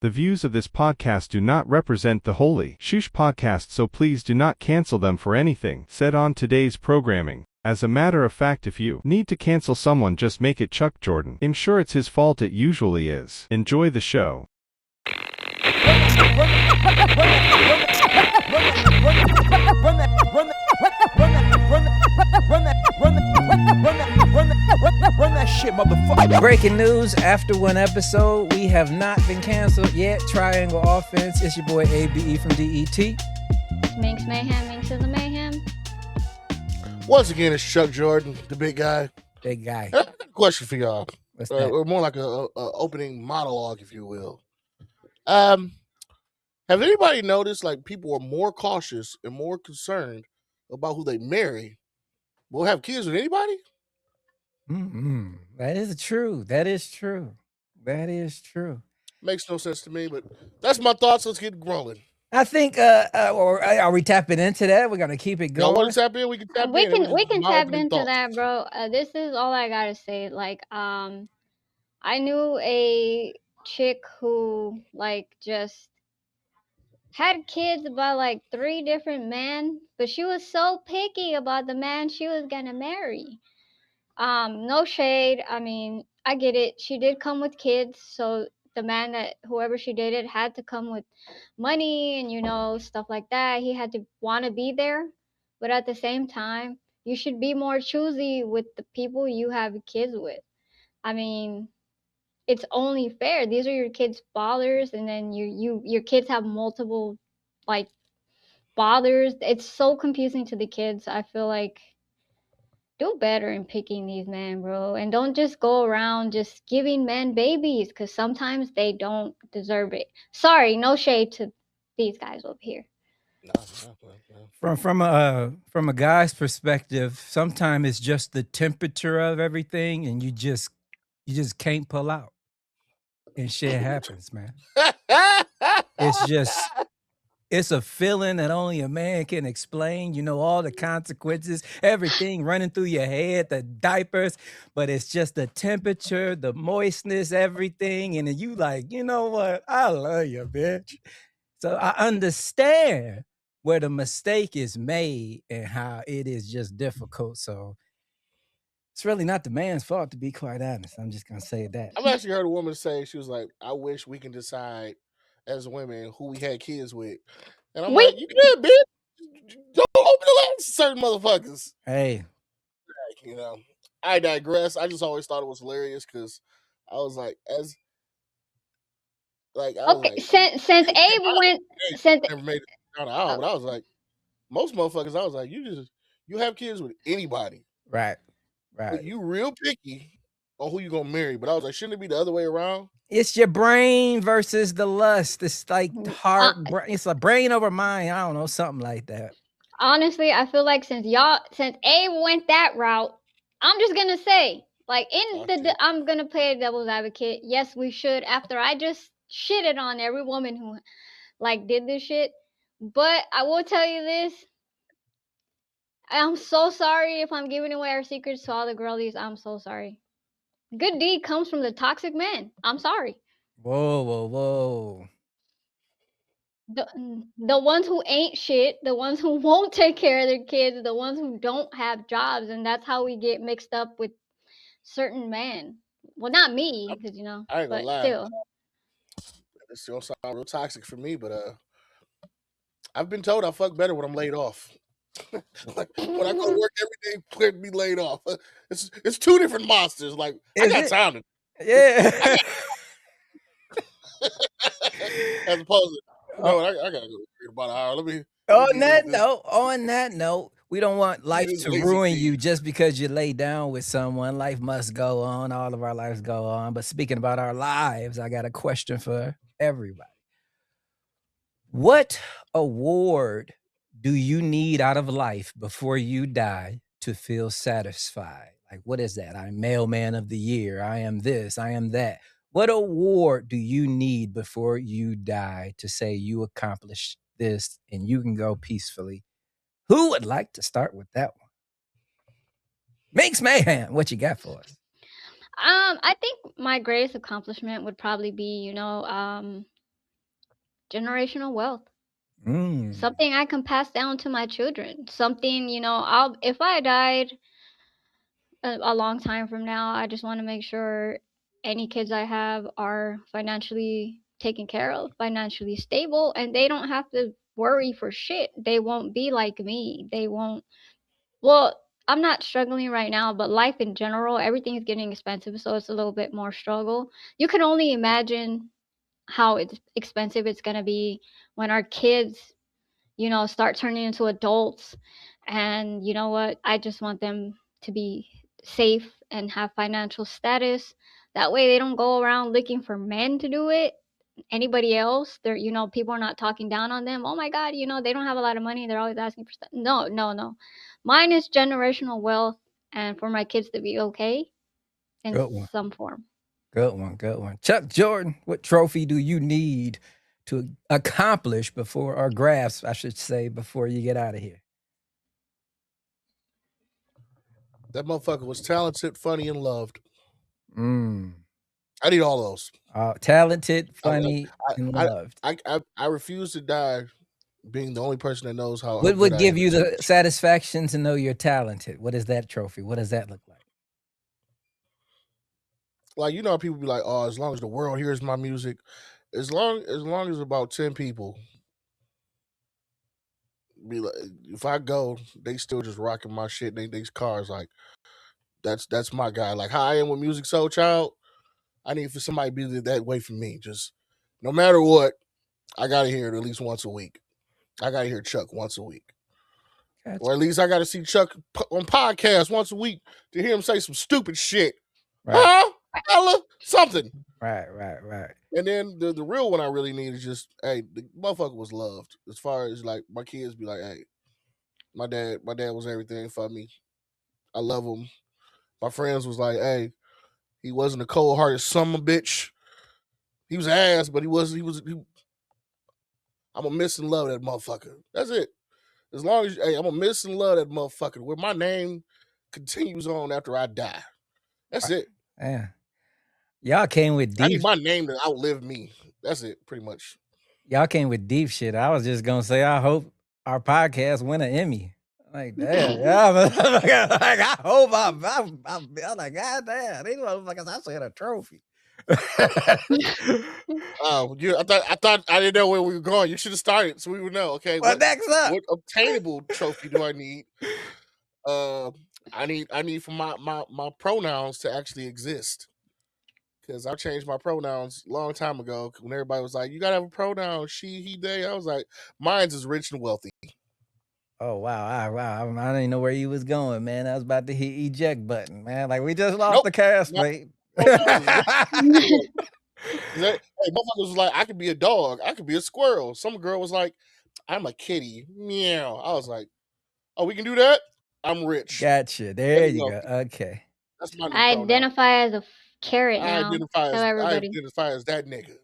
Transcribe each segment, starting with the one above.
The views of this podcast do not represent the Holy Shhh podcast, so please do not cancel them for anything said on today's programming. As a matter of fact, if you need to cancel someone, just make it Chuck Jordan. I'm sure it's his fault, it usually is. Enjoy the show. Run that shit, motherfucker. Breaking news: after one episode, we have not been canceled yet. Triangle Offense. It's your boy ABE from DET. Miinx Mayhem, Miinx Mayhem. Once again, it's Chuck Jordan, the big guy. Big guy. I got a question for y'all. What's that? Or more like a opening monologue, if you will. Have anybody noticed like people are more cautious and more concerned about who they marry? Will have kids with anybody? Mm-hmm. That is true. That is true. That is true. Makes no sense to me, but that's my thoughts. Let's get rolling. I think, or are we tapping into that? We're gonna keep it Y'all going. want to tap in? We can tap in. We can My tap opening into thoughts. that, bro. This is all I gotta say. Like, I knew a chick who like just had kids by like 3 different men, but she was so picky about the man she was gonna marry. No shade. I mean, I get it. She did come with kids, so the man that whoever she dated had to come with money and stuff like that. He had to want to be there, but at the same time, you should be more choosy with the people you have kids with. I mean, it's only fair. These are your kids' fathers, and then your kids have multiple like fathers. It's so confusing to the kids. I feel like do better in picking these men, bro. And don't just go around just giving men babies, because sometimes they don't deserve it. Sorry, no shade to these guys over here. No. From a guy's perspective, sometimes it's just the temperature of everything, and you just can't pull out, and shit happens, man. It's a feeling that only a man can explain. You know, all the consequences, everything running through your head, the diapers, but it's just the temperature, the moistness, everything. And then you like, you know what? I love you, bitch. So I understand where the mistake is made and how it is just difficult. So it's really not the man's fault, to be quite honest. I'm just going to say that. I've actually heard a woman say, she was like, I wish we can decide as women who we had kids with. And I'm like, you good, bitch. Don't open the legs to certain motherfuckers. Hey. Like, I digress. I just always thought it was hilarious because I was like, since Abe went, never made it down the aisle, but I was like, most motherfuckers, I was like, you have kids with anybody. Right. But you real picky on who you gonna marry. But I was like, shouldn't it be the other way around? It's your brain versus the lust. It's like heart. It's a brain over mind. I don't know, something like that. Honestly, I feel like since Abe went that route, I'm just gonna say, like, I'm gonna play devil's advocate. Yes, we should. After I just shitted on every woman who like did this shit, but I will tell you this. I'm so sorry if I'm giving away our secrets to all the girlies. I'm so sorry. Good deed comes from the toxic man. I'm sorry. Whoa. The ones who ain't shit, the ones who won't take care of their kids, the ones who don't have jobs, and that's how we get mixed up with certain men. Well, not me, because I ain't but gonna lie. still. This don't sound real toxic for me, but I've been told I fuck better when I'm laid off. Like when I go to work every day, clear to be laid off. It's 2 different monsters. Like I got sounded. Yeah. As opposed to, I gotta go about an hour. Let me. On that note, we don't want life to ruin you just because you lay down with someone. Life must go on. All of our lives go on. But speaking about our lives, I got a question for everybody. What award do you need out of life before you die to feel satisfied? Like, what is that? I'm mailman of the year. I am this. I am that. What award do you need before you die to say you accomplished this and you can go peacefully? Who would like to start with that one? Miinx Mayhem, what you got for us? I think my greatest accomplishment would probably be, generational wealth. Mm. Something I can pass down to my children. Something, I'll if I died a long time from now, I just want to make sure any kids I have are financially taken care of, financially stable, and they don't have to worry for shit. They won't be like me. They won't. Well, I'm not struggling right now, but life in general, everything is getting expensive, so it's a little bit more struggle. You can only imagine how expensive it's going to be when our kids, start turning into adults. And you know what? I just want them to be safe and have financial status. That way they don't go around looking for men to do it. Anybody else, people are not talking down on them. Oh my God, they don't have a lot of money. They're always asking for stuff. No, no, no. Mine is generational wealth and for my kids to be okay in Good one. some form. Good one. Good one. Chuck Jordan, what trophy do you need to accomplish before, or grasp, I should say, before you get out of here? That motherfucker was talented, funny, and loved. Mm. I need all those. Talented, funny, and I, loved. I refuse to die being the only person that knows how What good would I give am you at the shit. satisfaction to know you're talented? What is that trophy? What does that look like? Like, how people be like, oh, as long as the world hears my music, as long as about 10 people be like, if I go, they still just rocking my shit. They cars like that's my guy. Like how I am with Music Soul Child, I need for somebody to be that way for me. Just no matter what, I gotta hear it at least once a week. I gotta hear Chuck once a week. Gotcha. Or at least I gotta see Chuck on podcast once a week to hear him say some stupid shit. Right. Huh? Ella? Something. Right. And then the real one I really need is just, hey, the motherfucker was loved. As far as like my kids be like, hey, my dad was everything for me. I love him. My friends was like, hey, he wasn't a cold hearted son of a bitch. He was ass, but I'm gonna miss and love that motherfucker. That's it. As long as I'm gonna miss and love that motherfucker. Where my name continues on after I die. That's it. Yeah. Y'all came with I deep. need my name to outlive me. That's it, pretty much. Y'all came with deep shit. I was just gonna say, I hope our podcast win an Emmy. Like, damn, yeah. Like, I hope I'm like, God damn, these motherfuckers, I said a trophy. Oh, I thought I didn't know where we were going. You should have started so we would know. Okay, What next up? What obtainable trophy do I need? I need for my pronouns to actually exist. Because I changed my pronouns a long time ago when everybody was like, you gotta have a pronoun, she, he, they. I was like, mine's is rich and wealthy. Oh wow. I didn't know where you was going, man. I was about to hit eject button, man. Like we just lost the cast, mate. Hey, motherfuckers was like, I could be a dog, I could be a squirrel. Some girl was like, I'm a kitty. Meow. I was like, oh, we can do that? I'm rich. Gotcha. There you go. Okay. That's my new I pronoun. identify as a carrot now. I identify as that nigga.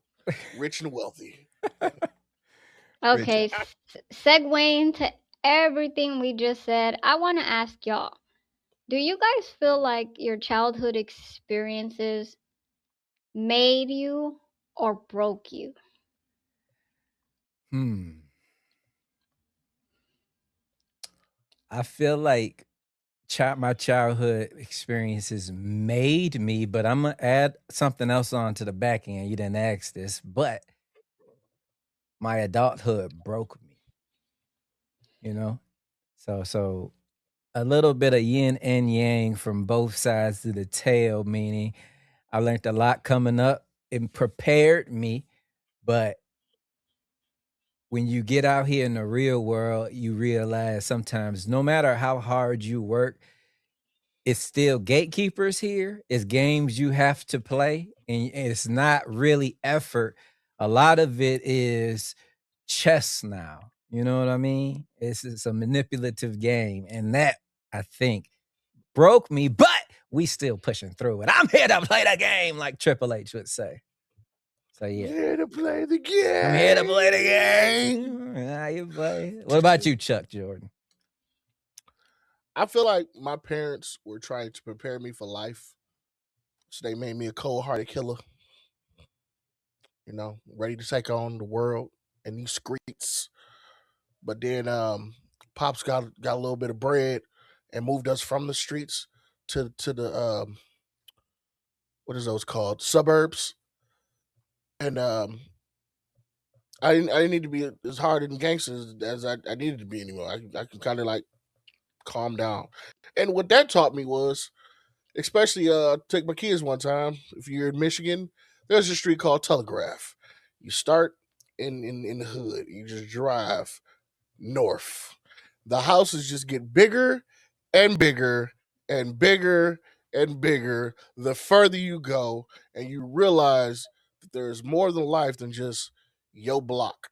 Rich and wealthy. Okay, segueing to everything we just said, I want to ask y'all, do you guys feel like your childhood experiences made you or broke you? I feel like my childhood experiences made me, but I'm gonna add something else on to the back end. You didn't ask this, but my adulthood broke me. So a little bit of yin and yang from both sides of the tail, meaning I learned a lot coming up. It prepared me, but when you get out here in the real world, you realize sometimes no matter how hard you work, it's still gatekeepers here. It's games you have to play, and it's not really effort. A lot of it is chess now. You know what I mean? It's a manipulative game, and that, I think, broke me, but we still pushing through it. I'm here to play the game, like Triple H would say. So yeah. Here to play the game. I'm here to play the game. How you play? What about you, Chuck Jordan? I feel like my parents were trying to prepare me for life. So they made me a cold-hearted killer. Ready to take on the world in these streets. But then Pops got a little bit of bread and moved us from the streets to the what is those called, suburbs. And I didn't need to be as hard and gangster as I needed to be anymore. I can kind of like calm down. And what that taught me was, especially take my kids one time. If you're in Michigan, there's a street called Telegraph. You start in the hood. You just drive north. The houses just get bigger and bigger and bigger and bigger the further you go, and you realize that there's more than life than just yo block.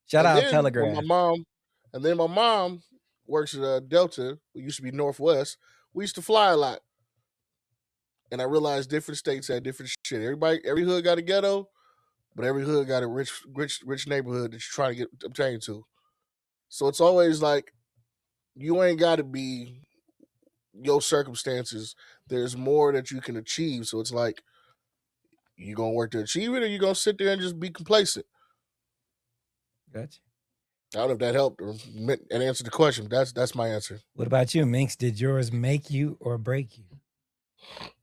Shout And out then when Telegraph. my mom works at Delta, it used to be Northwest. We used to fly a lot, and I realized different states had different shit. Every hood got a ghetto, but every hood got a rich neighborhood that you're trying to obtain to. So it's always like you ain't got to be your circumstances. There's more that you can achieve. So it's like you gonna work to achieve it, or you gonna sit there and just be complacent. Gotcha. I don't know if that helped or and answered the question. That's my answer. What about you, Miinx? Did yours make you or break you?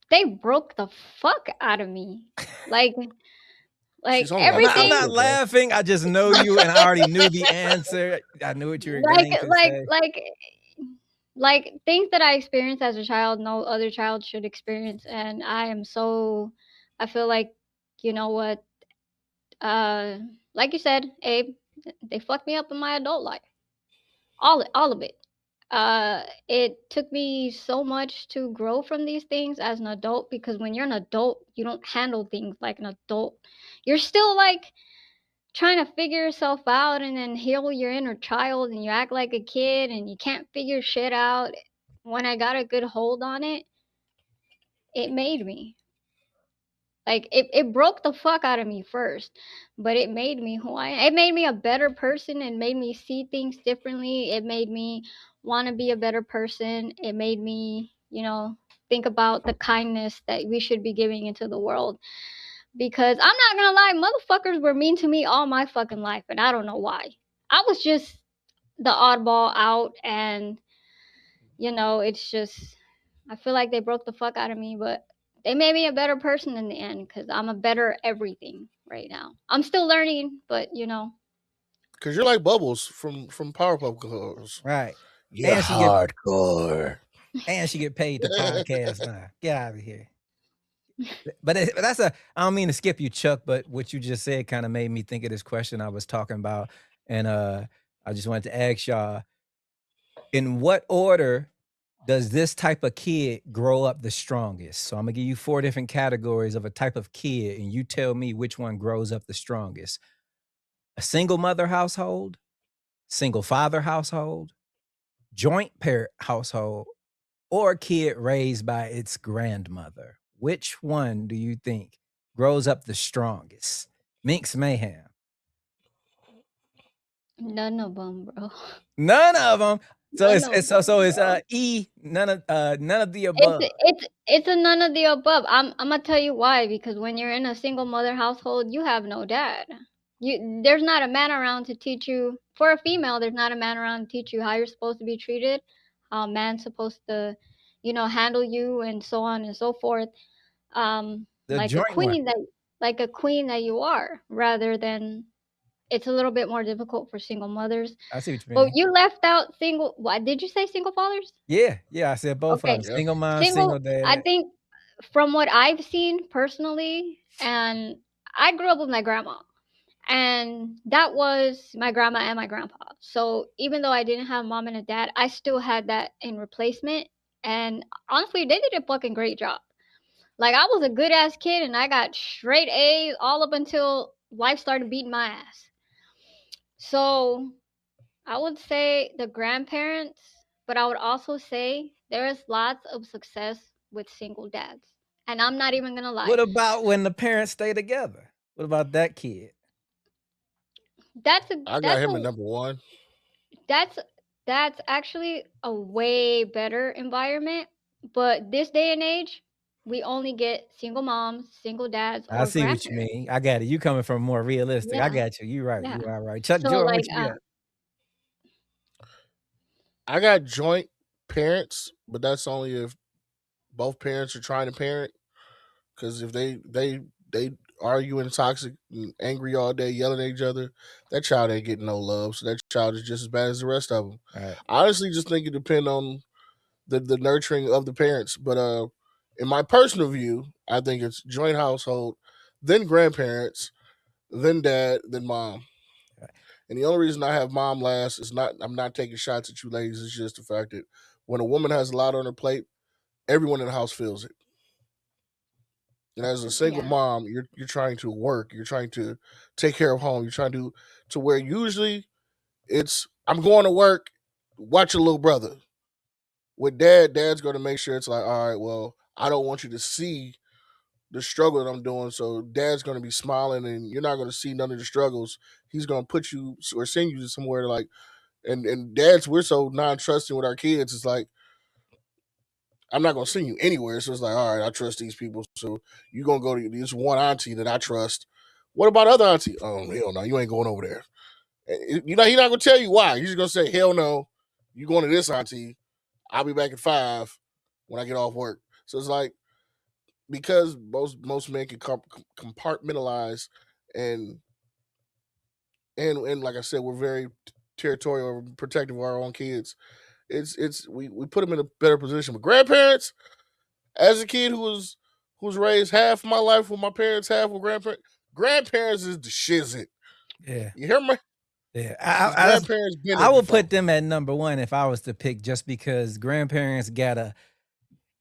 They broke the fuck out of me. Like She's only like I'm everything. not laughing. I just know you, and I already knew the answer. I knew what you were Like going to like say. like things that I experienced as a child, no other child should experience, and I feel like, you know what, like you said, Abe, they fucked me up in my adult life, all of it. It took me so much to grow from these things as an adult, because when you're an adult, you don't handle things like an adult. You're still like trying to figure yourself out and then heal your inner child, and you act like a kid and you can't figure shit out. When I got a good hold on it, it made me. Like it broke the fuck out of me first, but it made me who I am. It made me a better person and made me see things differently. It made me want to be a better person. It made me, think about the kindness that we should be giving into the world. Because I'm not gonna lie, motherfuckers were mean to me all my fucking life, and I don't know why. I was just the oddball out, and it's just, I feel like they broke the fuck out of me, but they made me a better person in the end, because I'm a better everything right now. I'm still learning, but Because you're like Bubbles from Powerpuff Girls. Right. You're And she hardcore. And she get paid to podcast now. Get out of here. But I don't mean to skip you, Chuck, but what you just said kind of made me think of this question I was talking about. And I just wanted to ask y'all, in what order does this type of kid grow up the strongest? So I'm gonna give you 4 different categories of a type of kid, and you tell me which one grows up the strongest. A single mother household, single father household, joint parent household, or a kid raised by its grandmother. Which one do you think grows up the strongest? Miinx Mayhem. none of them, bro. None of them. So None of it's them, bro. none of the above. It's a none of the above. I'm gonna tell you why. Because when you're in a single mother household, you have no dad. There's not a man around to teach you. For a female, there's not a man around to teach you how you're supposed to be treated, how a man's supposed to, handle you, and so on and so forth. The Like a joint one. queen that you are, rather than, it's a little bit more difficult for single mothers. I see what you But mean. you left out single. What did you say? Single fathers? Yeah, I said both of Okay. them. Yeah. Single mom, single I dad. think from what I've seen personally, and I grew up with my grandma, and that was my grandma and my grandpa. So even though I didn't have a mom and a dad, I still had that in replacement. And honestly, they did a fucking great job. Like, I was a good ass kid, and I got straight A's all up until life started beating my ass. So I would say the grandparents, but I would also say there is lots of success with single dads. And I'm not even gonna lie. What about when the parents stay together? What about that kid? That's I got him at number 1. that's actually a way better environment. But this day and age, we only get single moms, single dads, I or see what you grandparents. mean. I got it. You coming from more realistic. I Yeah, got you. You right. yeah. You are right. Chuck So Jordan, like, what you got? I got joint parents, but that's only if both parents are trying to parent. Because if they arguing, toxic, and angry all day, yelling at each other, that child ain't getting no love. So that child is just as bad as the rest of them. All right. I honestly just think it depends on the nurturing of the parents. But in my personal view, I think it's joint household, then grandparents, then dad, then mom. And the only reason I have mom last is not I'm not taking shots at you ladies. It's just the fact that when a woman has a lot on her plate, everyone in the house feels it. And as a single yeah, mom, you're trying to work, you're trying to take care of home, you're trying to where usually it's I'm going to work, watch your little brother. With dad's going to make sure it's like, all right, well, I don't want you to see the struggle that I'm doing, so dad's going to be smiling, and you're not going to see none of the struggles. He's going to put you or send you to somewhere like, and dads, we're so non-trusting with our kids. It's like I'm not gonna send you anywhere. So it's like, all right, I trust these people. So you gonna go to this one auntie that I trust. What about other auntie? Oh hell no, you ain't going over there. You know, he's not gonna tell you why. He's just gonna say, hell no, you going to this auntie. I'll be back at 5 when I get off work. So it's like because most men can compartmentalize and and like I said, we're very territorial, protective of our own kids. It's we put them in a better position. But grandparents, as a kid who's raised half my life with my parents, half with grandparents. Grandparents is the shizit. Yeah. You hear me? Yeah. Because grandparents been I it would before. put them at number one if I was to pick, just because grandparents got a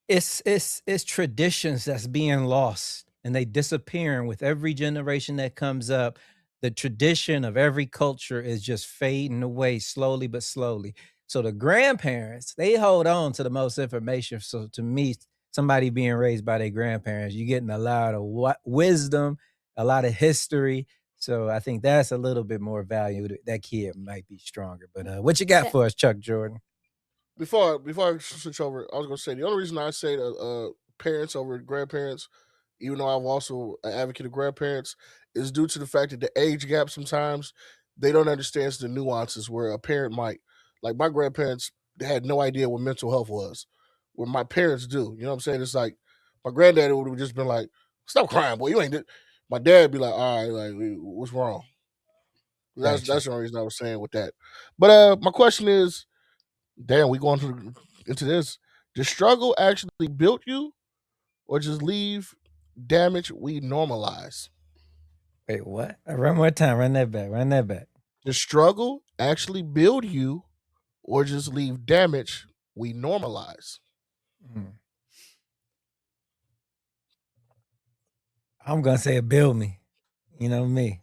it's traditions that's being lost, and they disappearing with every generation that comes up. The tradition of every culture is just fading away slowly but slowly. So the grandparents, they hold on to the most information. So to me, somebody being raised by their grandparents, you're getting a lot of wisdom, a lot of history. So I think that's a little bit more value. That kid might be stronger. But what you got that, for us, Chuck Jordan? Before I switch over, I was gonna say the only reason I say parents over grandparents, even though I'm also an advocate of grandparents, is due to the fact that the age gap sometimes they don't understand the nuances where a parent might. Like my grandparents had no idea what mental health was, where my parents do. You know what I'm saying? It's like my granddaddy would have just been like, "Stop crying, boy, you ain't." My dad would be like, "All right, like what's wrong?" Gotcha. That's the only reason I was saying with that. But my question is, damn, we going into this. Does struggle actually build you, or just leave damage we normalize? Wait, what? Run more time. Run that back. Run that back. Does struggle actually build you, or just leave damage we normalize? Mm. I'm gonna say it build me. You know me.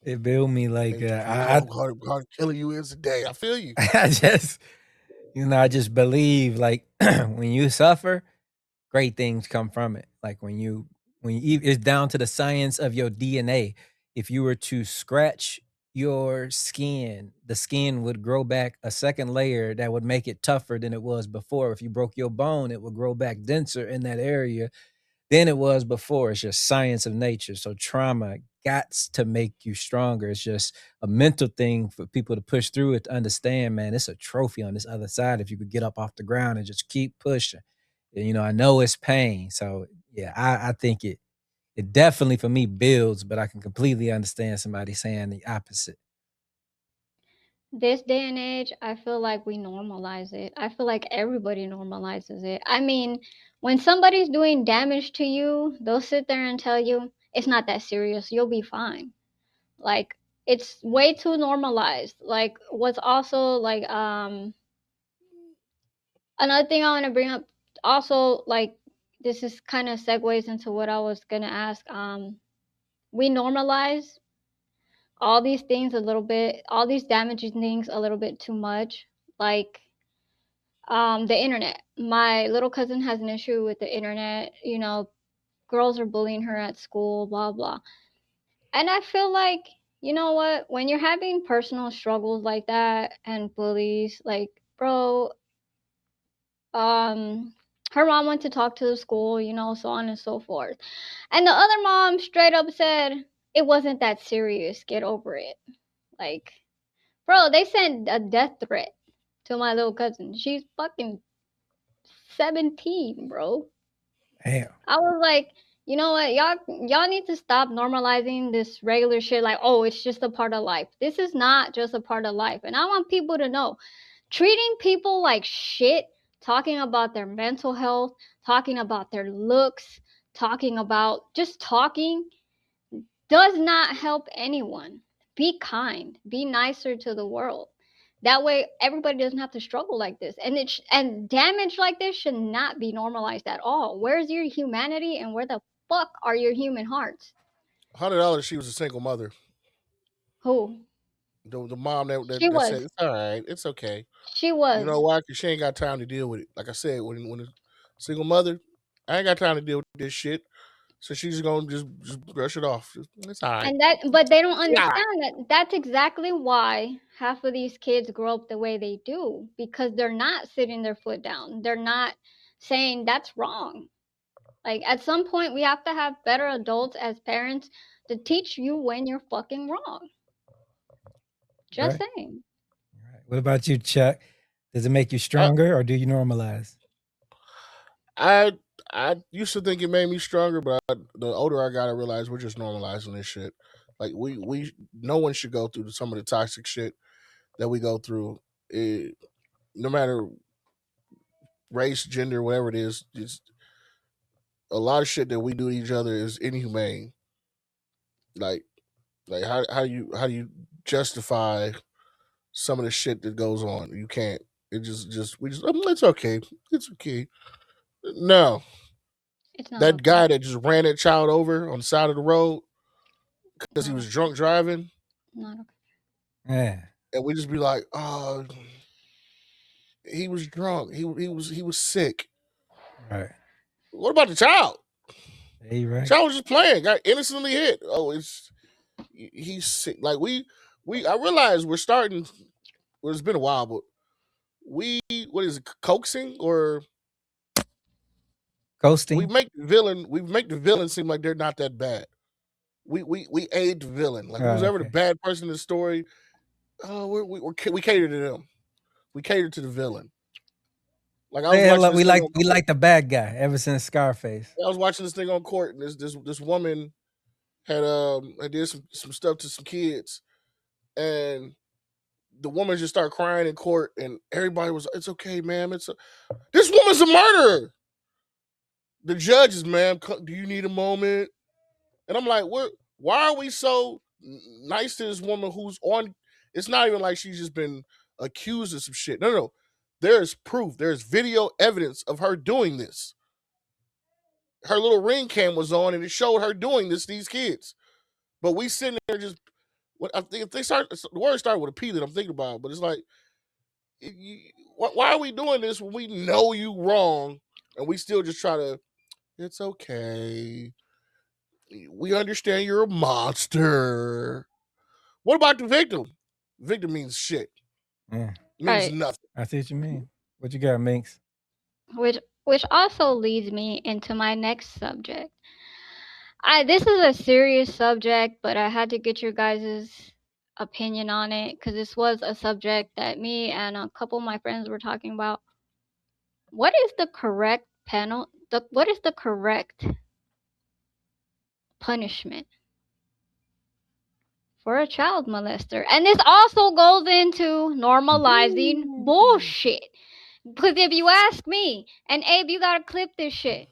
It build me like Ain't you feel how hard killing you is today? I feel you. I just I just believe, like, when you suffer, great things come from it. Like it's down to the science of your DNA. If you were to scratch your skin, the skin would grow back a second layer that would make it tougher than it was before. If you broke your bone, it would grow back denser in that area than it was before. It's just science of nature. So trauma got to make you stronger. It's just a mental thing for people to push through it, to understand, man, it's a trophy on this other side if you could get up off the ground and just keep pushing. And, I know it's pain. So yeah, I think it definitely for me builds, but I can completely understand somebody saying the opposite. this day and age, I feel like we normalize it. I feel like everybody normalizes it. I mean, when somebody's doing damage to you, they'll sit there and tell you it's not that serious. You'll be fine. Like, it's way too normalized. Like, what's also like another thing I want to bring up, also, like, this is kind of segues into what I was gonna ask. We normalize all these things a little bit, all these damaging things a little bit too much. Like, the internet. My little cousin has an issue with the internet. Girls are bullying her at school, blah blah. And I feel like, you know what? When you're having personal struggles like that and bullies, like, bro, um Her mom went to talk to the school, you know, so on and so forth. And the other mom straight up said, it wasn't that serious. Get over it. Like, bro, they sent a death threat to my little cousin. She's fucking 17, bro. Damn. I was like, you know what? Y'all need to stop normalizing this regular shit like, oh, it's just a part of life. This is not just a part of life. And I want people to know, treating people like shit, talking about their mental health, talking about their looks, talking about just talking does not help anyone. Be kind, be nicer to the world. That way everybody doesn't have to struggle like this. And damage like this should not be normalized at all. Where's your humanity and where the fuck are your human hearts? $100. She was a single mother. Who? The mom She that said was. it's all right, it's okay. She You know was. why? Because she ain't got time to deal with it. Like I said, when a single mother, I ain't got time to deal with this shit. So she's gonna just brush it off. It's all right. And that, but they don't It's all right. understand that that's exactly why half of these kids grow up the way they do, because they're not sitting their foot down. They're not saying that's wrong. Like at some point we have to have better adults as parents to teach you when you're fucking wrong. Just Right. saying. Right. What about you, Chuck? Does it make you stronger or do you normalize? I I used to think it made me stronger, but the older I got, I realized we're just normalizing this shit. Like no one should go through some of the toxic shit that we go through. No matter race, gender, whatever it is, it's a lot of shit that we do to each other is inhumane. Like how do you justify some of the shit that goes on? You can't. It just we just it's okay. It's okay. No, It's not that okay. guy that just ran that child over on the side of the road because he Not was drunk driving, not okay. Yeah. and we just be like, oh, he was drunk. He was sick. Right. What about the child? Yeah, you right. Child was just playing, got innocently hit. Oh, he's sick. Like I realize we're starting. Well, it's been a while, but what is it, coaxing or Ghosting. we make the villain seem like they're not that bad. We aid the villain. Like Oh, who's ever the okay. bad person in the story, we cater to them. We cater to the villain. Like I was Yeah, watching this we thing like on we court. like the bad guy ever since Scarface. I was watching this thing on court, and this woman had did some stuff to some kids, and the woman just started crying in court, and everybody was, "It's okay, ma'am. This woman's a murderer." The judges, ma'am, do you need a moment? And I'm like, why are we so nice to this woman who's on? It's not even like she's just been accused of some shit. No, no. There's proof. There's video evidence of her doing this. Her little ring cam was on, and it showed her doing this to these kids. But we sitting there just. What I think if they start, the word started with a P that I'm thinking about, but it's like, why are we doing this when we know you wrong, and we still just try to? It's okay. We understand you're a monster. What about the victim? Victim means shit. Yeah. Means Right. nothing. I see what you mean. What you got, Miinx? Which also leads me into my next subject. This is a serious subject, but I had to get your guys' opinion on it because this was a subject that me and a couple of my friends were talking about. What is the correct what is the correct punishment for a child molester? And this also goes into normalizing bullshit. Because if you ask me, and Abe, you gotta clip this shit.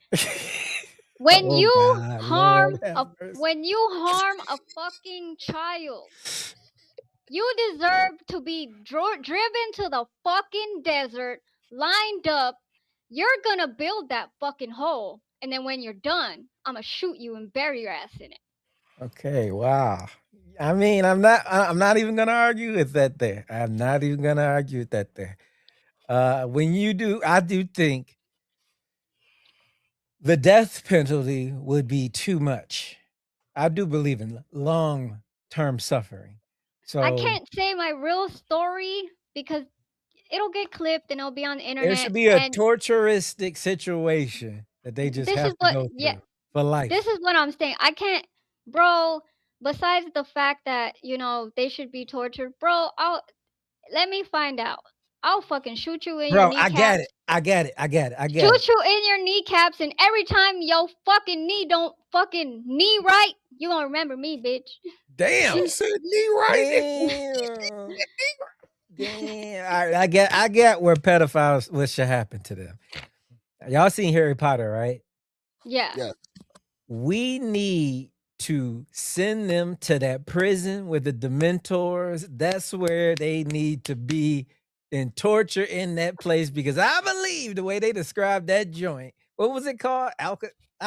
When Oh you God, harm Lord have mercy. when you harm a fucking child, you deserve to be driven to the fucking desert, lined up. You're gonna build that fucking hole, and then when you're done, I'ma shoot you and bury your ass in it. Okay, wow. I mean, I'm not even gonna argue with that there. I'm not even gonna argue with that there. When you do, I do think the death penalty would be too much. I do believe in long-term suffering. I So can't say my real story because it'll get clipped and it'll be on the There internet. should be a And torturistic situation that they just this is have to what, go yeah, through for life. this is what I'm saying. I can't, bro. Besides the fact that they should be tortured, bro. Let me find out. I'll fucking shoot you in your Bro, I got kneecaps. it. I got it. I got it. I got it. Shoot you in your kneecaps, and every time your fucking knee don't fucking knee right, you gonna remember me, bitch. Damn. She said knee right. Damn. Damn. All right, I get where pedophiles, what should happen to them. Y'all seen Harry Potter, right? Yeah. Yeah. We need to send them to that prison with the Dementors. That's where they need to be, in torture in that place, because I believe the way they described that joint. What was it called? I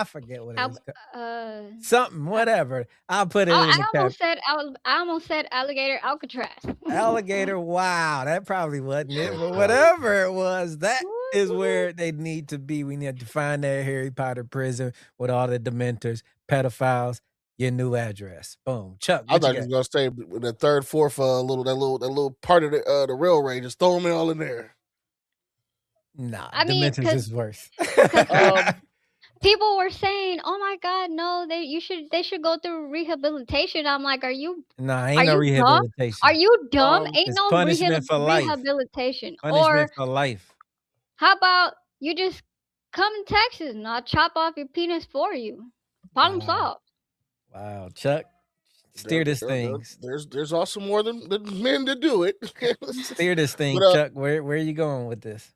forget what it was called. Something, whatever. I'll put it in the cap. I almost said alligator Alcatraz. Alligator, wow, that probably wasn't it, but whatever it was, that is where they need to be. We need to find that Harry Potter prison with all the Dementors, pedophiles. Your new address. Boom. Chuck, I thought you was gonna say the third, fourth, that little part of the railway. Just throw them all in there. Nah, I mean, Dementors is worse. People were saying, "Oh my God, no! They should go through rehabilitation." I'm like, ain't no rehabilitation. Are you dumb? Ain't it's no punishment for life. rehabilitation. Punishment for life. How about you just come to Texas and I'll chop off your penis for you? Problem solved. Wow, Chuck, steer this thing. There's also more than men to do it. Steer this thing, Chuck. Where are you going with this?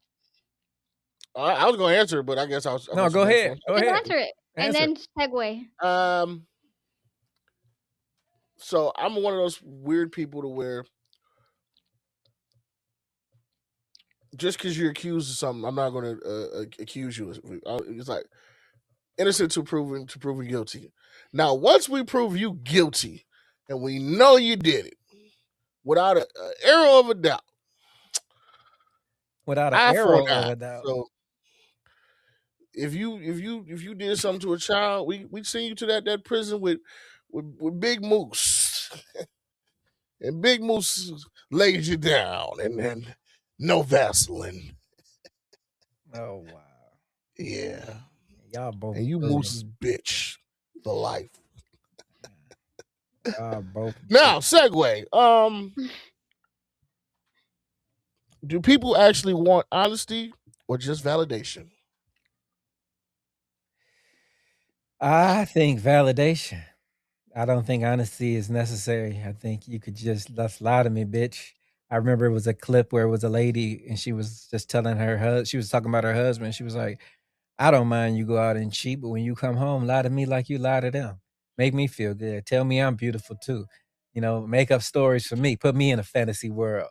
I was going to answer it, but I guess I was. No, go ahead. Go ahead. Answer it, and then segue. So I'm one of those weird people to where just because you're accused of something, I'm not going to accuse you. It's like innocent to proven guilty. Now, once we prove you guilty, and we know you did it, without an arrow of a doubt. Without an arrow of a doubt. So if you did something to a child, we'd send you to that prison with Big Moose. And Big Moose lays you down and then no Vaseline. Oh wow. Yeah. Y'all both. And you Moose's bitch for life. Both. Now, segue. Do people actually want honesty or just validation? I think validation. I don't think honesty is necessary. I think you could just lie to me, bitch. I remember it was a clip where it was a lady and she was just telling she was talking about her husband. She was like, I don't mind you go out and cheat, but when you come home, lie to me like you lie to them. Make me feel good. Tell me I'm beautiful too. Make up stories for me. Put me in a fantasy world.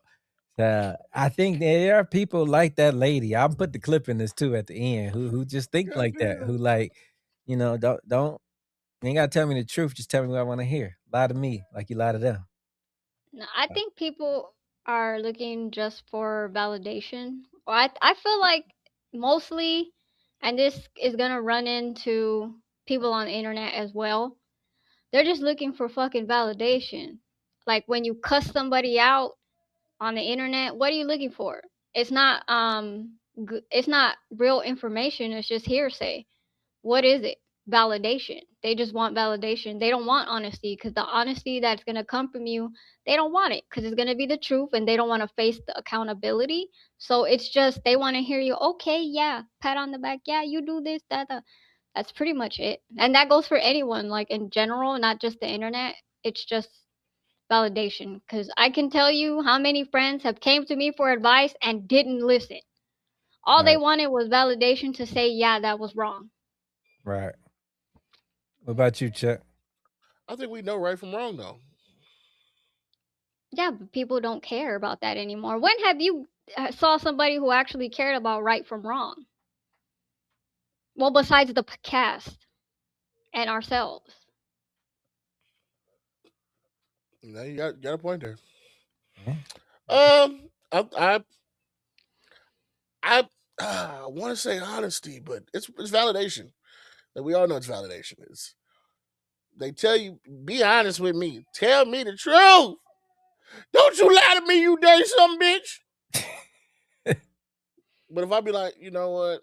I think there are people like that lady. I'll put the clip in this too at the end who just think like that. Who like, don't you ain't gotta tell me the truth. Just tell me what I want to hear. Lie to me like you lie to them. No, I think people are looking just for validation. I feel like mostly, and this is gonna run into people on the internet as well. They're just looking for fucking validation. Like when you cuss somebody out on the internet, what are you looking for? It's not it's not real information. It's just hearsay. What is it? Validation. They just want validation. They don't want honesty, because the honesty that's going to come from you, they don't want it, because it's going to be the truth and they don't want to face the accountability. So it's just they want to hear you, okay, yeah, pat on the back, yeah, you do this, that. That's pretty much it. And that goes for anyone, like in general, not just the internet. It's just validation, because I can tell you how many friends have came to me for advice and didn't listen. All they wanted was validation to say, yeah, that was wrong. Right. What about you, Chuck? I think we know right from wrong, though. Yeah, but people don't care about that anymore. When have you saw somebody who actually cared about right from wrong? Well, besides the cast and ourselves. No, you got a point there. Yeah. I want to say honesty, but it's validation. Like, we all know it's validation. They tell you, be honest with me. Tell me the truth. Don't you lie to me, you dirty some bitch. But if I be like, you know what,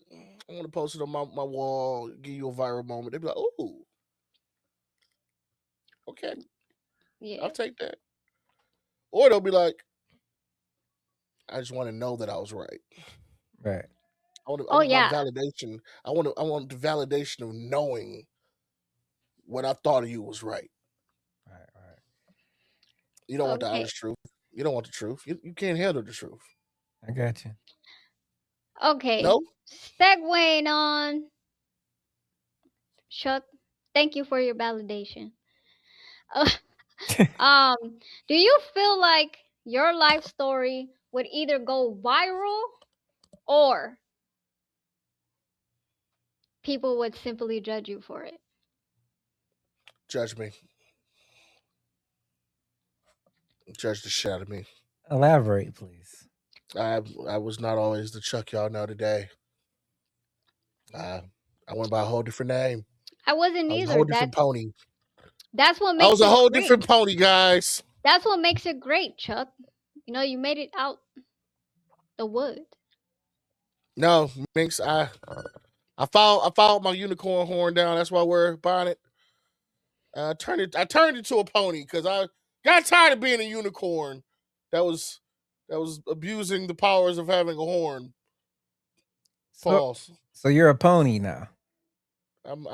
I want to post it on my wall, give you a viral moment, they'd be like, "Ooh, okay, Yeah. I'll take that." Or they'll be like, "I just want to know that I was right. Right. I Oh want my yeah. validation. I want the validation of knowing what I thought of you was right. Right. Right. You don't want the Okay. honest truth. You don't want the truth. You can't handle the truth. I got you. Okay. No, Segueing on. Chuck, thank you for your validation. Do you feel like your life story would either go viral or people would simply judge you for it? judge me. Judge the shit out of me. Elaborate, please. I was not always the Chuck y'all know today. I went by a whole different name. I wasn't I was a either. whole different pony. That's what I makes was a it whole great. different pony, guys. That's what makes it great, Chuck. You know, you made it out the wood. No, Miinx, I followed my unicorn horn down. That's why we're buying it. I turned into a pony because I got tired of being a unicorn that was abusing the powers of having a horn. So, False. so you're a pony now. I'm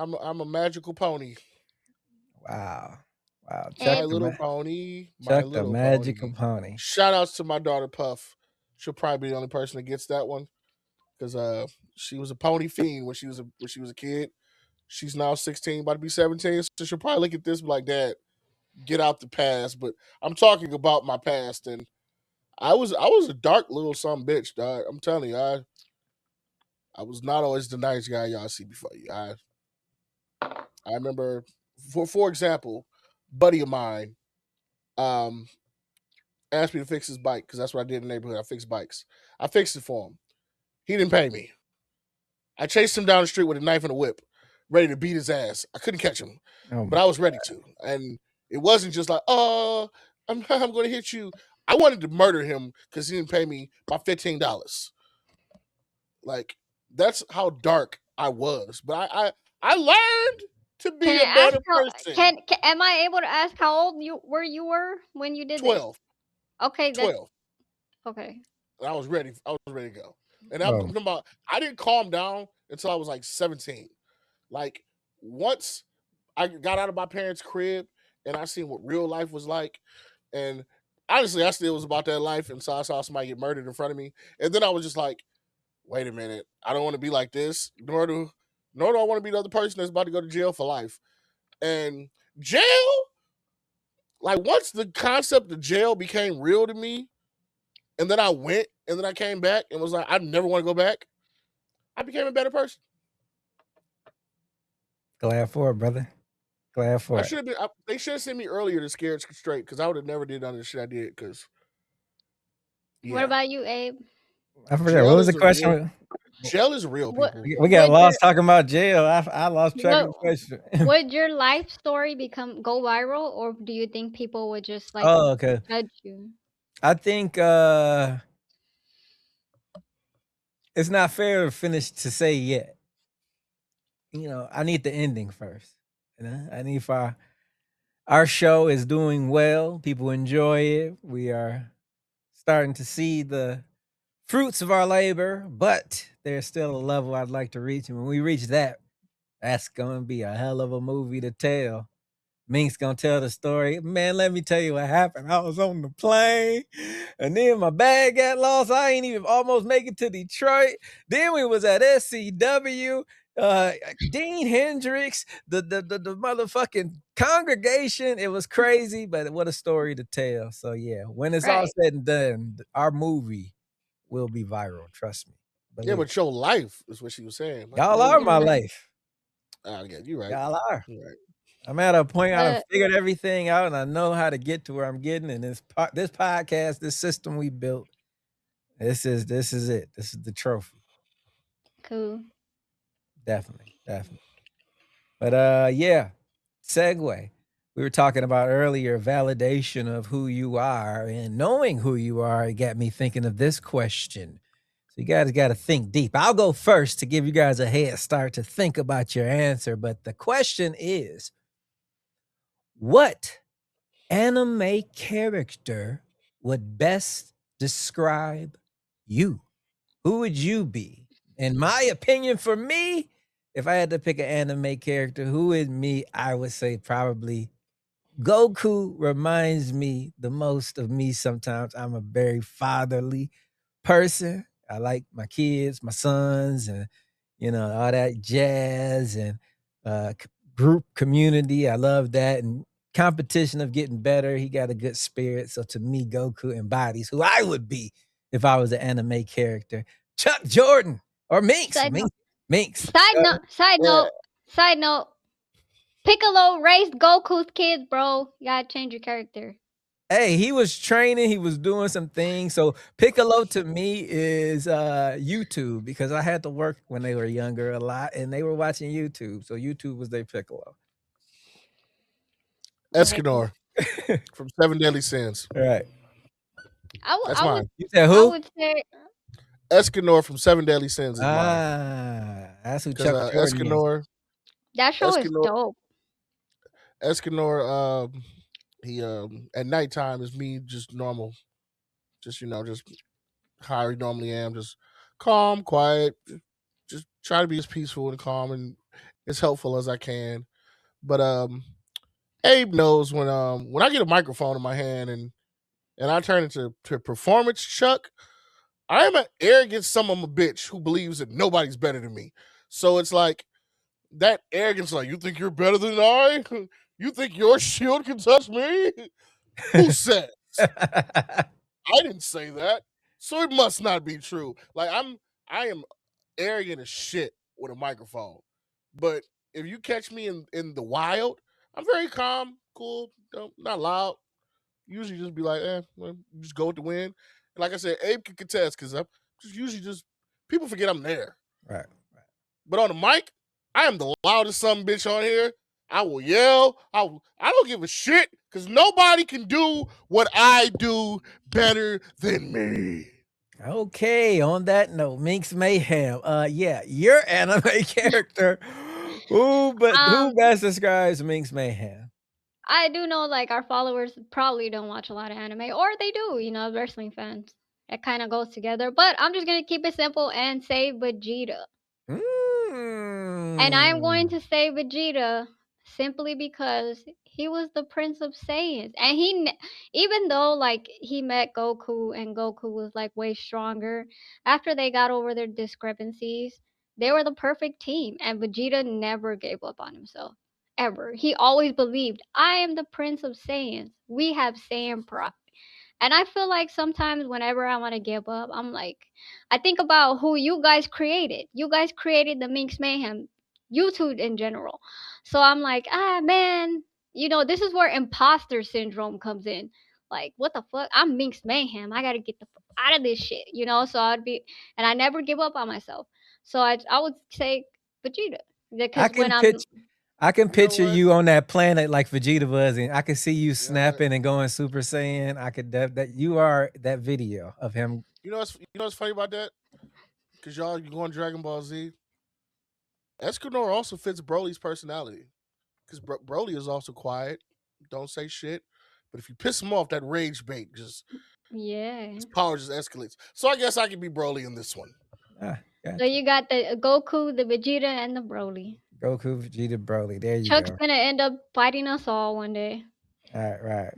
a magical pony. Wow. Wow. And My little pony. My Chuck the little magical pony. pony. Shout outs to my daughter Puff. She'll probably be the only person that gets that one because she was a pony fiend when she was a kid. She's now 16, about to be 17. So she'll probably look at this and be like, "Dad, get out the past." But I'm talking about my past, and I was a dark little some bitch, dog. I'm telling you, I was not always the nice guy y'all see before you. I remember, for example, buddy of mine, um, asked me to fix his bike because that's what I did in the neighborhood. I fixed bikes. I fixed it for him. He didn't pay me. I chased him down the street with a knife and a whip, ready to beat his ass. I couldn't catch him, but I was ready to. And it wasn't just like, "Oh, I'm going to hit you." I wanted to murder him because he didn't pay me my $15. Like, that's how dark I was. But I learned to be can a I better ask how? person. Am I able to ask how old you were when you did this? 12. Okay, that's 12. okay. And I was ready. I was ready to go. And I'm Oh, talking about, I didn't calm down until I was like 17. Like, once I got out of my parents' crib and I seen what real life was like, and honestly, I still was about that life. And so I saw somebody get murdered in front of me, and then I was just like, "Wait a minute, I don't want to be like this. Nor do I want to be the other person that's about to go to jail for life." And jail, like once the concept of jail became real to me, and then I went, and then I came back and was like, "I never want to go back." I became a better person. glad for it, brother. Glad for I it. should have been. They should have sent me earlier to Scared Straight because I would have never did none of the shit I did. Because What about you, Abe? I forgot. jail What was is the a real question? jail is real, What people. We got would lost talking about jail. I lost track of what the question. would your life story go viral, or do you think people would just like Oh, okay. judge you? I think it's not fair to finish to say yet. You know, I need the ending first. You know, I need for our show is doing well. People enjoy it. We are starting to see the fruits of our labor, but there's still a level I'd like to reach. And when we reach that, that's gonna be a hell of a movie to tell. Mink's gonna tell the story. Man, let me tell you what happened. I was on the plane, and then my bag got lost. I ain't even almost make it to Detroit. Then we was at SCW. Dean Hendricks, the motherfucking congregation. It was crazy, but what a story to tell. So yeah, when it's all Right. said and done, our movie will be viral. Trust me. Yeah, Believe. but your life is what she was saying. Like Y'all your are You're my right. life. yeah, you're right. Y'all are. You're right. I'm at a point I done But figured everything out, and I know how to get to where I'm getting. And this podcast, this system we built, this is it. This is the trophy. cool. Definitely. But yeah, segue. We were talking about earlier validation of who you are and knowing who you are. It got me thinking of this question. So you guys got to think deep. I'll go first to give you guys a head start to think about your answer. But the question is, what anime character would best describe you? Who would you be? In my opinion, for me, if I had to pick an anime character, who would me? I would say probably Goku reminds me the most of me sometimes. I'm a very fatherly person. I like my kids, my sons, and all that jazz and group community. I love that. And competition of getting better. He got a good spirit. So to me, Goku embodies who I would be if I was an anime character. Chuck Jordan or Miinx. Side note. Miinx. Side note. Piccolo raised Goku's kids, bro. You gotta change your character. Hey, he was training, he was doing some things. So Piccolo to me is YouTube, because I had to work when they were younger a lot and they were watching YouTube. So YouTube was their Piccolo. Escanor from Seven Deadly Sins. Right. That's mine. You said who? I would say Escanor from Seven Deadly Sins is mine. That's who Chuck Jordan Escanor. is. That show is dope. Escanor, he at nighttime is me, just normal, just how I normally am, just calm, quiet, just try to be as peaceful and calm and as helpful as I can. But Abe knows when I get a microphone in my hand and I turn into performance Chuck, I am an arrogant son of a bitch who believes that nobody's better than me. So it's like that arrogance, like, you think you're better than I? You think your shield can touch me? Who says? I didn't say that, so it must not be true. Like I am arrogant as shit with a microphone, but if you catch me in the wild, I'm very calm, cool, not loud. Usually just be like, well, just go with the wind. And like I said, Abe can contest because I'm just people forget I'm there. Right. But on the mic, I am the loudest son of a bitch on here. I will yell. I don't give a shit because nobody can do what I do better than me. Okay, on that note, Miinx Mayhem. Yeah, your anime character. Who best describes Miinx Mayhem? I do know, like, our followers probably don't watch a lot of anime, or they do, wrestling fans. It kind of goes together. But I'm just gonna keep it simple and say Vegeta. And I'm going to say Vegeta simply because he was the Prince of Saiyans. And even though, like, he met Goku and Goku was, like, way stronger, after they got over their discrepancies, they were the perfect team. And Vegeta never gave up on himself. Ever. He always believed, I am the Prince of Saiyans. We have Saiyan pride. And I feel like sometimes whenever I want to give up, I'm like, I think about who you guys created. You guys created the Miinx Mayhem, YouTube in general. So I'm like, man, this is where imposter syndrome comes in. Like, what the fuck? I'm Miinx Mayhem. I gotta get the fuck out of this shit, So and I never give up on myself. So I would say Vegeta. Because I can picture you on that planet like Vegeta was, and I can see you snapping and going Super Saiyan. I could that you are that video of him. You know what's funny about that? Because you go on Dragon Ball Z. Escanor also fits Broly's personality. Because Broly is also quiet, don't say shit. But if you piss him off, that rage bait his power just escalates. So I guess I can be Broly in this one. Gotcha. So you got the Goku, the Vegeta, and the Broly. Goku, Vegeta, Broly. There you Chuck's go. gonna end up fighting us all one day. Right.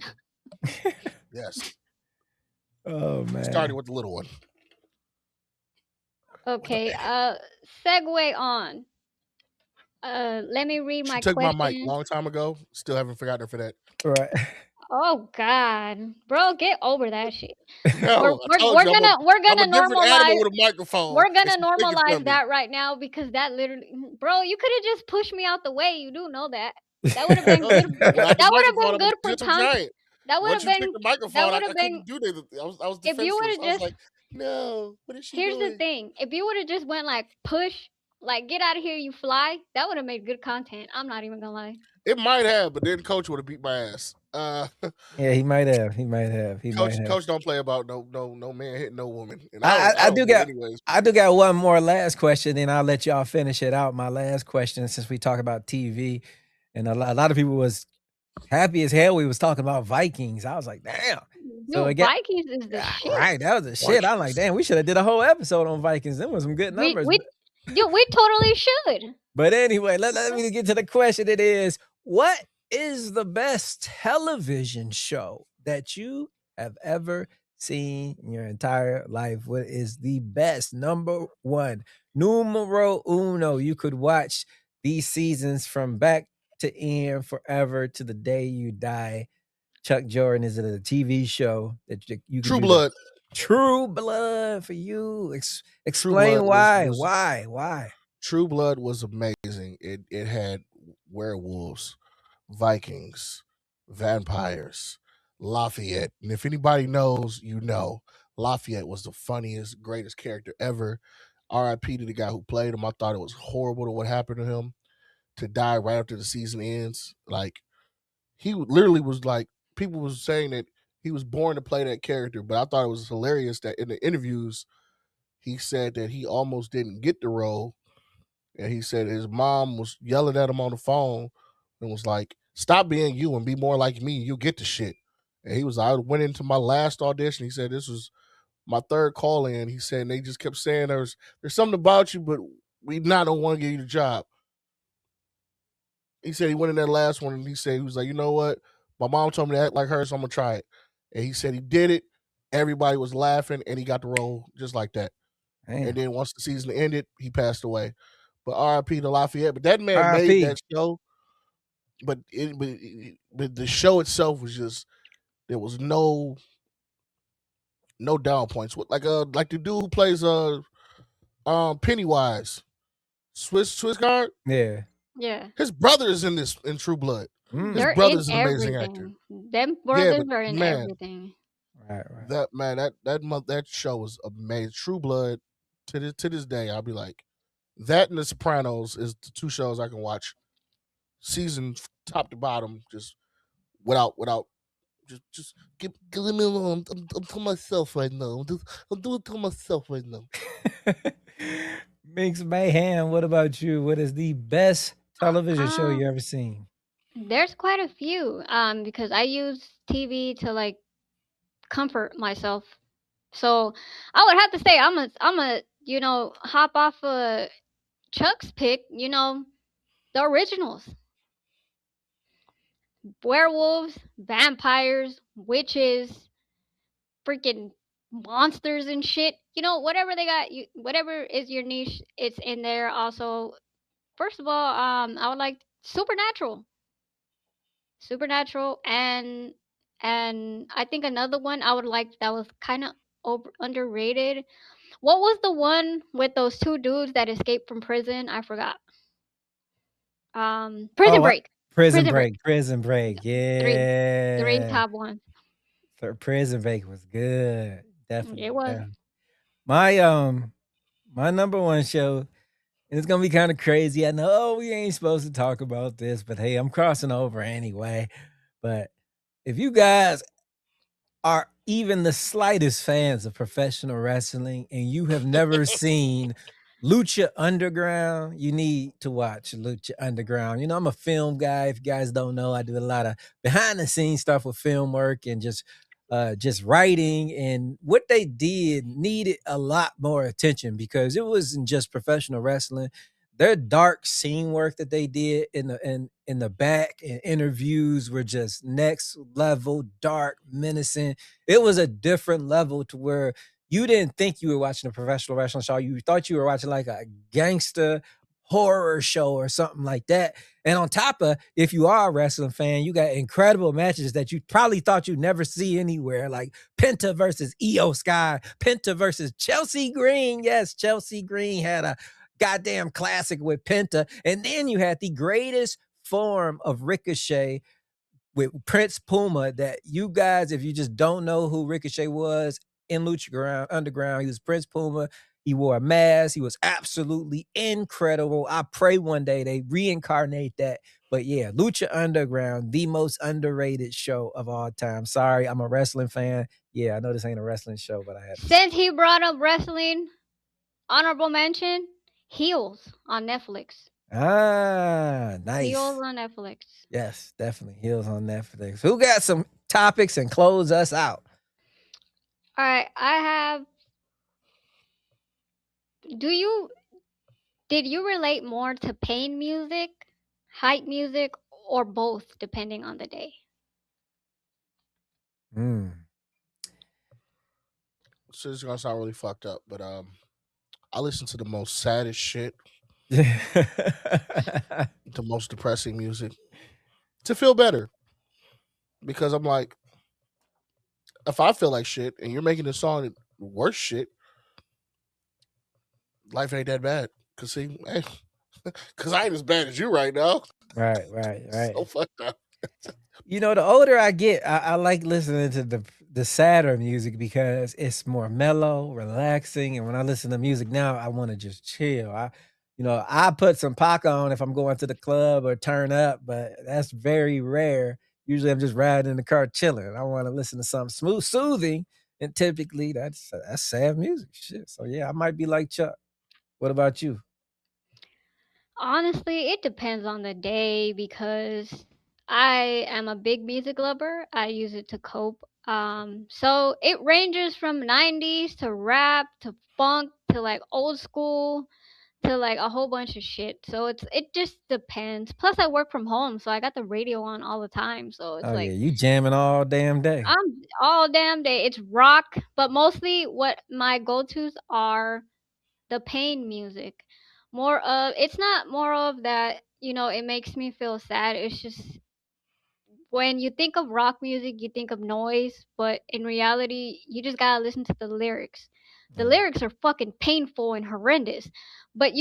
Yes. Oh man. Starting with the little one. Okay. Segue on. Let me read my question. Took my mic question. long time ago. Still haven't forgotten her for that. Right. Oh God, bro, get over that shit. No, we're gonna normalize with a microphone. We're gonna normalize that right now because that literally, bro, you could have just pushed me out the way. You do know that. That would have been good. That would have been good for content. That would have been. That would have been. I was defenseless. If you would have just, like, no, what is she here's doing? the thing: if you would have just went like push, like get out of here, you fly, that would have made good content. I'm not even gonna lie. It might have, but then Coach would have beat my ass. Yeah, he might have. He might have. He might have. Coach don't play about no man hitting no woman, and I I do don't care got anyways. I do got one more last question, then I'll let y'all finish it out. My last question, since we talk about TV, and a lot of people was happy as hell we was talking about Vikings. I was like, damn. So Yo, again, Vikings is the shit. right, that was the shit. I'm like, damn, we should have did a whole episode on Vikings. Them was some good We numbers. we we totally should. But anyway, let me get to the question. It is, what is the best television show that you have ever seen in your entire life? What is the best? Number one, numero uno. You could watch these seasons from back to end forever to the day you die. Chuck Jordan, is it a TV show that you can True do Blood. True Blood for you? True Explain Blood why. was Why? True Blood was amazing. It had werewolves, Vikings, vampires, Lafayette. And if anybody knows, you know, Lafayette was the funniest, greatest character ever. R.I.P. to the guy who played him. I thought it was horrible to what happened to him, to die right after the season ends. Like, he literally was like, people was saying that he was born to play that character, but I thought it was hilarious that in the interviews, he said that he almost didn't get the role. And he said his mom was yelling at him on the phone and was like, "Stop being you and be more like me. You'll get the shit." And he was, I went into my last audition. He said, this was my third call in. He said, and they just kept saying there's something about you, but we not don't want to give you the job. He said he went in that last one and he said, he was like, you know what? My mom told me to act like her, so I'm going to try it. And he said he did it. Everybody was laughing and he got the role just like that. Damn. And then once the season ended, he passed away. But R.I.P. to Lafayette. But that man R.I.P. made that show. But the show itself was just, there was no down points. Like the dude who plays Pennywise, Swiss Guard. Yeah. Yeah. His brother is in True Blood. Mm. His They're brother's in an amazing everything. actor. Them brothers but are in man, everything. Right. That show was amazing. True Blood, to this day, I'll be like, that and The Sopranos is the two shows I can watch season top to bottom, just without just give me alone. I'm to myself right now. I'm doing it to myself right now. Miinx Mayhem, what about you? What is the best television show you ever seen? There's quite a few. Because I use TV to like comfort myself. So I would have to say I'm a hop off Chuck's pick, the originals. Werewolves, vampires, witches, freaking monsters and shit. Whatever they got, whatever is your niche, it's in there. Also, first of all, I would like Supernatural, and I think another one I would like that was kind of underrated. What was the one with those two dudes that escaped from prison? I forgot. Prison Break. Prison Break. Three Yeah. top ones. Prison Break was good. Definitely. It was. My number one show, and it's gonna be kind of crazy. I know we ain't supposed to talk about this, but hey, I'm crossing over anyway. But if you guys are even the slightest fans of professional wrestling and you have never seen Lucha Underground, you need to watch Lucha Underground. I'm a film guy. If you guys don't know, I do a lot of behind the scenes stuff with film work and just writing. And what they did needed a lot more attention because it wasn't just professional wrestling. Their dark scene work that they did in the back and interviews were just next level, dark, menacing. It was a different level to where you didn't think you were watching a professional wrestling show. You thought you were watching like a gangster horror show or something like that. And on top of, if you are a wrestling fan, you got incredible matches that you probably thought you'd never see anywhere, like Penta versus Io Sky, Penta versus Chelsea Green. Yes, Chelsea Green had a goddamn classic with Penta. And then you had the greatest form of Ricochet with Prince Puma that you guys, if you just don't know who Ricochet was in Lucha Underground, he was Prince Puma. He wore a mask. He was absolutely incredible. I pray one day they reincarnate that. But yeah, Lucha Underground, the most underrated show of all time. Sorry, I'm a wrestling fan. Yeah, I know this ain't a wrestling show, but I had to. Since he brought up wrestling, honorable mention, Heels on Netflix. Ah, nice. Heels on Netflix. Yes, definitely. Heels on Netflix. Who got some topics and close us out? All right, I have. Did you relate more to pain music, hype music, or both, depending on the day? This is gonna sound really fucked up, but I listen to the most saddest shit, the most depressing music to feel better. Because I'm like, if I feel like shit and you're making a song worse shit, life ain't that bad. Cause see, cause I ain't as bad as you right now. Right. So fucked up. You know, the older I get, I like listening to the sadder music because it's more mellow, relaxing. And when I listen to music now, I want to just chill. I put some Pac on if I'm going to the club or turn up, but that's very rare. Usually I'm just riding in the car chilling. I want to listen to something smooth, soothing, and typically that's sad music. Shit. So yeah, I might be like Chuck. What about you? Honestly, it depends on the day because I am a big music lover. I use it to cope. So it ranges from 90s to rap to funk to like old school to like a whole bunch of shit. So it just depends. Plus I work from home, so I got the radio on all the time. So it's Oh yeah, like you jamming all damn day. I'm all damn day. It's rock, but mostly what my go-tos are the pain music. It's not more of that, it makes me feel sad. It's just when you think of rock music, you think of noise, but in reality, you just gotta listen to the lyrics. The lyrics are fucking painful and horrendous. But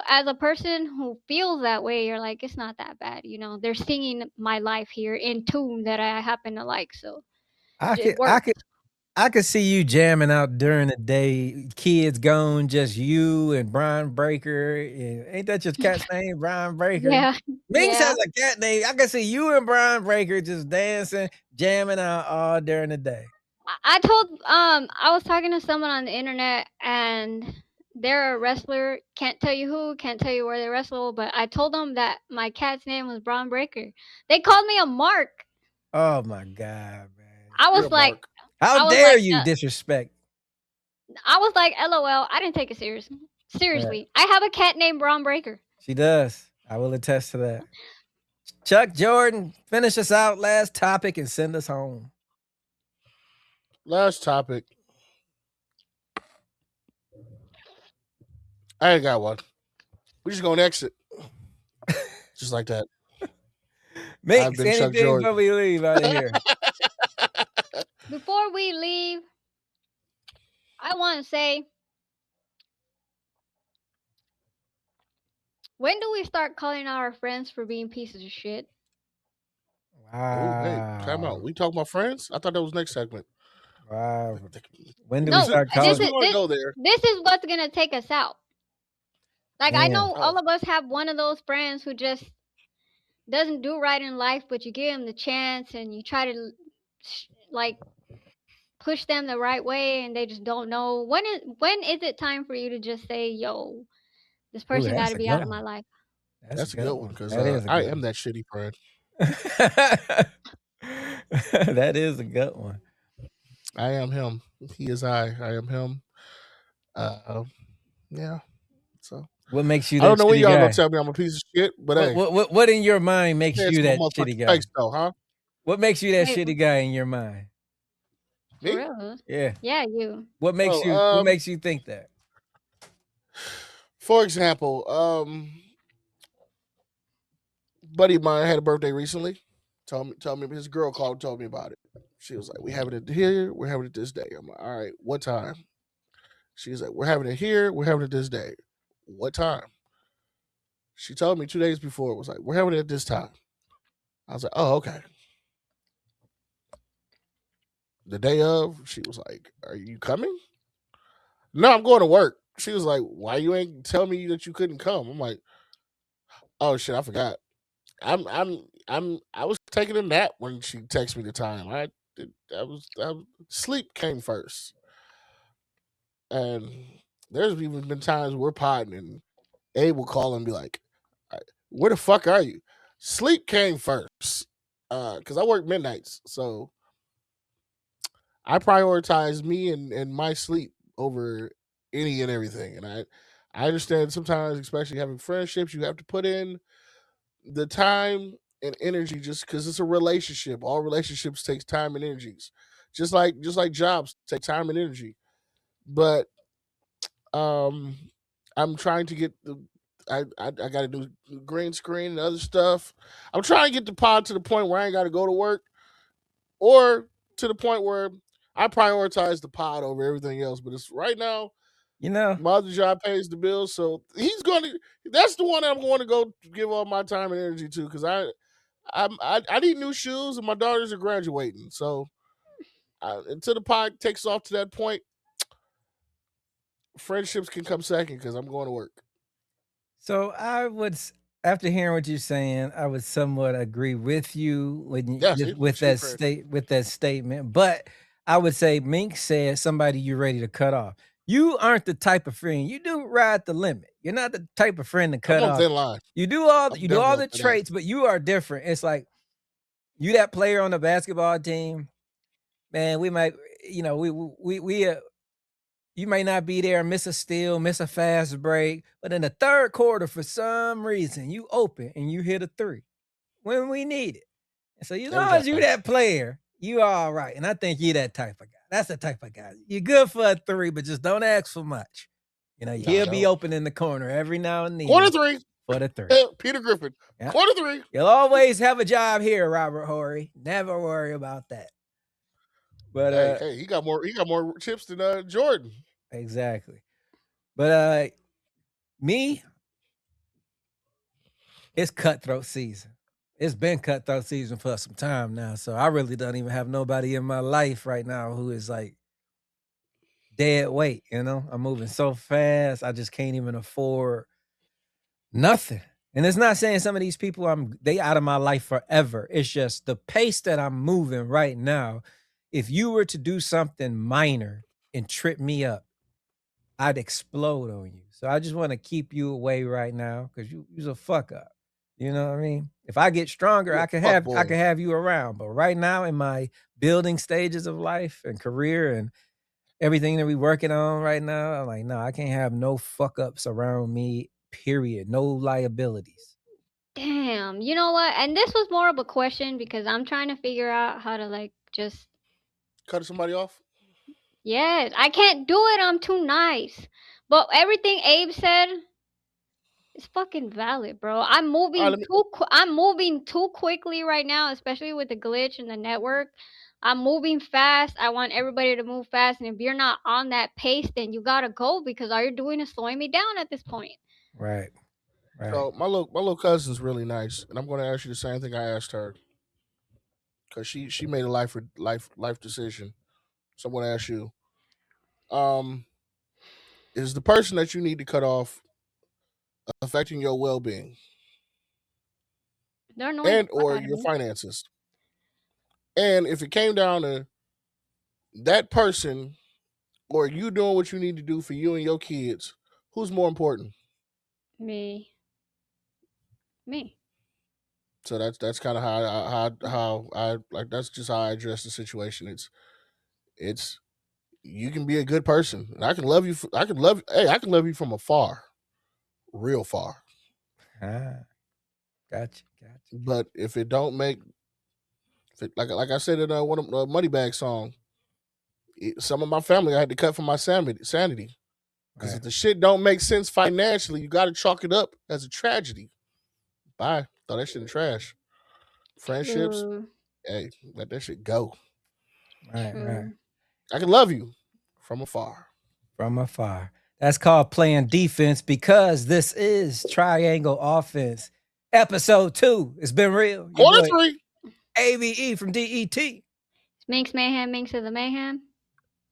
as a person who feels that way, you're like, it's not that bad. They're singing my life here in tune that I happen to like, so I it could I works. could I could see you jamming out during the day, kids gone, just you and Brian Breaker. Ain't that your cat's name, Brian Breaker? Yeah, Miinx yeah. has a cat name. I can see you and Brian Breaker just dancing, jamming out all during the day. I was talking to someone on the internet and they're a wrestler. Can't tell you who, can't tell you where they wrestle, but I told them that my cat's name was Braun Breaker. They called me a mark. Oh my God, man. I You're was a like, mark. How I was dare like, you disrespect? LOL. I didn't take it serious. Yeah, Seriously, I have a cat named Braun Breaker. she does. I will attest to that. Chuck Jordan, finish us out. Last topic and send us home. Last topic. I ain't got one. We just gonna exit. Just like that. I've Miinx, been Chuck anything Jordan. before we leave out of here? Before we leave, I want to say, when do we start calling out our friends for being pieces of shit? Oh, hey, time out. Wow. We talking about friends? I thought that was next segment. Wow. When do we No, start this calling? is Since we want to go there, this is what's gonna take us out. Like I Damn. know all of us have one of those friends who just doesn't do right in life, but you give them the chance and you try to like push them the right way, and they just don't know when is it time for you to just say, "Yo, this Ooh, person got that's to a be good out of my one. life." that's a good one because That is a I good am one. that shitty friend. That is a good one. I am him. He is I. I am him. Yeah. So What makes you I that don't know when shitty y'all gonna guy? tell me I'm a piece of shit, but hey, What in your mind makes say it you to my that shitty motherfucking guy? face though, huh? What makes you that Wait, shitty guy in your mind? for Me? real? Yeah. Yeah, you. What Oh, makes you think that? for example, buddy of mine had a birthday recently. Tell me his girl called and told me about it. She was like, "We having it here. We're having it this day." I'm like, "All right, what time?" She's like, "We're having it here. We're having it this day. What time?" She told me 2 days before. It was like, "We're having it at this time." I was like, "Oh, okay." The day of, she was like, "Are you coming?" No, I'm going to work. she was like, "Why you ain't tell me that you couldn't come?" I'm like, "Oh shit, I forgot. I was taking a nap when she texted me the time. Sleep came first, and there's even been times we're potting and Abe will call and be like, "Where the fuck are you?" Sleep came first, because I work midnights, so I prioritize me and my sleep over any and everything. And I understand sometimes, especially having friendships, you have to put in the time and energy just because it's a relationship. All relationships takes time and energies, just like jobs take time and energy. But um, I'm trying to get the. I got to do green screen and other stuff. I'm trying to get the pod to the point where I ain't got to go to work, or to the point where I prioritize the pod over everything else. But it's right now You know, my other job pays the bills, so he's going to. That's the one I'm going to go give all my time and energy to because I need new shoes and my daughters are graduating. So until the pod takes off to that point, friendships can come second because I'm going to work. so after hearing what you're saying, I would somewhat agree with you Yeah, see, she crazy. with that statement. But I would say Mink said somebody you're ready to cut off. You aren't the type of friend. You do ride the limit. You're not the type of friend to I'm cut on off. thin line. You do all I'm you do all definitely on the thin line. traits, but you are different. It's like you that player on the basketball team, man. We might, you may not be there, miss a steal, miss a fast break, but in the third quarter, for some reason, you open and you hit a three when we need it. And so, as Every long as you time. that player, you all right. And I think you that type of guy. That's the type of guy. You're good for a three, but just don't ask for much. Nah, He'll be don't. open in the corner every now and Quarter then three. for the three. Peter Griffin. Yeah. Quarter three. You'll always have a job here, Robert Horry. Never worry about that. But Hey, he got more chips than Jordan. exactly. But me, it's cutthroat season. It's been cutthroat season for some time now. So I really don't even have nobody in my life right now who is like dead weight. I'm moving so fast. I just can't even afford nothing. And it's not saying some of these people they out of my life forever. It's just the pace that I'm moving right now. If you were to do something minor and trip me up, I'd explode on you. So I just want to keep you away right now because you's a fuck up. You know what I mean? If I get stronger, You a I can fuck boy. have you around. But right now, in my building stages of life and career and everything that we working on right now, I'm like, no, I can't have no fuck ups around me. Period. No liabilities. Damn. You know what? And this was more of a question because I'm trying to figure out how to like just. Cut somebody off. Yes, I can't do it. I'm too nice. But everything Abe said is fucking valid, bro. I'm moving I'm moving too quickly right now, especially with the glitch in the network. I'm moving fast. I want everybody to move fast, and if you're not on that pace, then you gotta go because all you're doing is slowing me down at this point. Right. Right. So my little cousin's really nice, and I'm going to ask you the same thing I asked her because she made a life decision. So I'm going to ask you, um, is the person that you need to cut off affecting your well being They're annoying and the fuck or out of your me. finances? And if it came down to that person or you doing what you need to do for you and your kids, who's more important? Me. Me. So that's kind of how I like. That's just how I address the situation. It's you can be a good person, and I can love you. I can love. Hey, I can love you from afar, real far. Ah, gotcha. But if it don't make, like I said in one of the Moneybag song, some of my family I had to cut from my sanity. Because Right. if the shit don't make sense financially, you got to chalk it up as a tragedy. Bye. Throw that shit in the trash. Friendships, True. hey, let that shit go. Right. True. I can love you from afar. From afar. That's called playing defense because this is Triangle Offense, episode 2. It's been real. Your Quarter boy three. AVE from DET. Miinx Mayhem, Miinx of the Mayhem.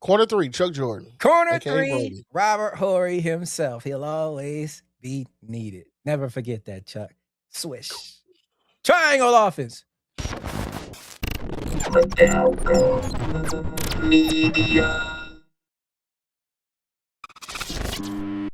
Corner 3, Chuck Jordan. Corner AKA 3, Brody. Robert Horry himself. He'll always be needed. Never forget that, Chuck. Swish. Triangle offense. Media.